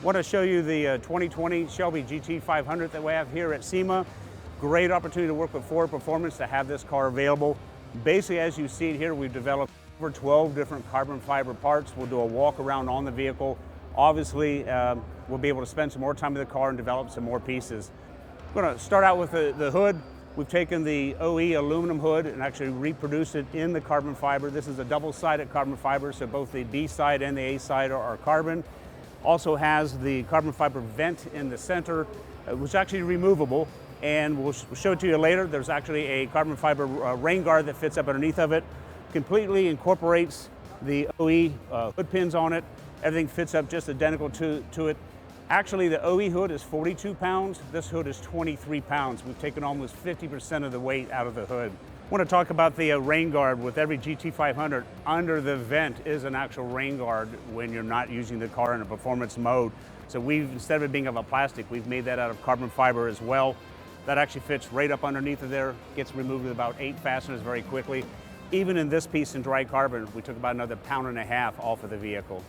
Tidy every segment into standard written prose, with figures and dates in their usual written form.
Want to show you the 2020 Shelby GT500 that we have here at SEMA. Great opportunity to work with Ford Performance to have this car available. Basically, as you see it here, we've developed over 12 different carbon fiber parts. We'll do a walk around on the vehicle. Obviously, we'll be able to spend some more time in the car and develop some more pieces. We're going to start out with the hood. We've taken the OE aluminum hood and actually reproduced it in the carbon fiber. This is a double-sided carbon fiber, so both the B side and the A side are carbon. Also has the carbon fiber vent in the center, which is actually removable, and we'll show it to you later. There's actually a carbon fiber rain guard that fits up underneath of it. Completely incorporates the OE hood pins on it. Everything fits up just identical to it. Actually, the OE hood is 42 pounds. This hood is 23 pounds. We've taken almost 50% of the weight out of the hood. I want to talk about the rain guard. With every GT500, under the vent is an actual rain guard when you're not using the car in a performance mode. So instead of it being of a plastic, we've made that out of carbon fiber as well. That actually fits right up underneath of there, gets removed with about 8 fasteners very quickly. Even in this piece in dry carbon, we took about another 1.5 pounds off of the vehicle.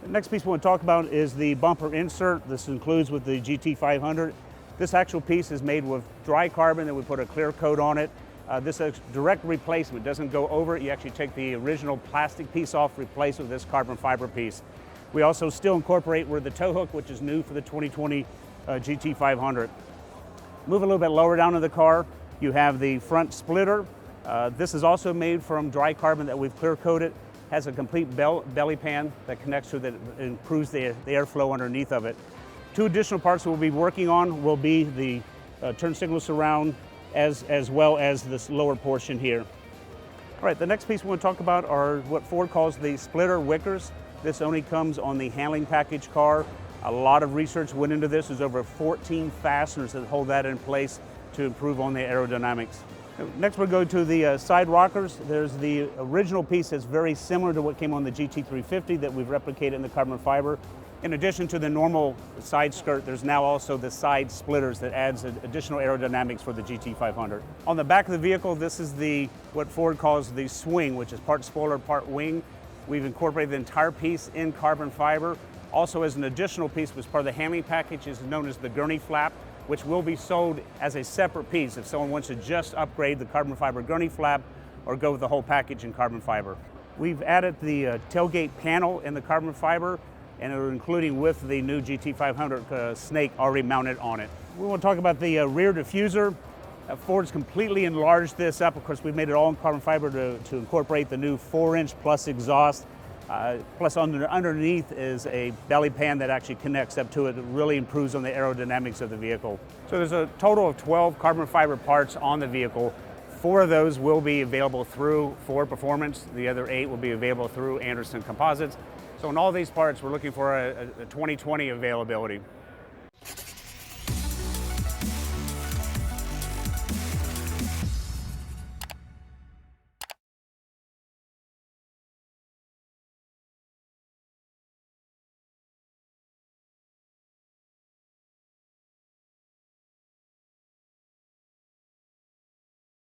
The next piece we want to talk about is the bumper insert. This includes with the GT500. This actual piece is made with dry carbon, then we put a clear coat on it. This is direct replacement, doesn't go over it. You actually take the original plastic piece off, replace it with this carbon fiber piece. We also still incorporate the tow hook, which is new for the 2020 GT500. Move a little bit lower down in the car, you have the front splitter. This is also made from dry carbon that we've clear coated. Has a complete belly pan that connects to that, improves the airflow underneath of it. 2 additional parts we'll be working on will be the turn signal surround as well as this lower portion here. All right, the next piece we want to talk about are what Ford calls the splitter wickers. This only comes on the handling package car. A lot of research went into this. There's over 14 fasteners that hold that in place to improve on the aerodynamics. Next we'll go to the side rockers. There's the original piece that's very similar to what came on the GT350 that we've replicated in the carbon fiber. In addition to the normal side skirt, there's now also the side splitters that adds additional aerodynamics for the GT500. On the back of the vehicle, this is what Ford calls the swing, which is part spoiler, part wing. We've incorporated the entire piece in carbon fiber. Also, as an additional piece, was part of the handling package, is known as the gurney flap, which will be sold as a separate piece if someone wants to just upgrade the carbon fiber gurney flap or go with the whole package in carbon fiber. We've added the tailgate panel in the carbon fiber, and we're including with the new GT500 snake already mounted on it. We want to talk about the rear diffuser. Ford's completely enlarged this up. Of course, we've made it all in carbon fiber to incorporate the new 4-inch plus exhaust. Plus underneath is a belly pan that actually connects up to it. It really improves on the aerodynamics of the vehicle. So there's a total of 12 carbon fiber parts on the vehicle. 4 of those will be available through Ford Performance. The other 8 will be available through Anderson Composites. So in all these parts, we're looking for a 2020 availability.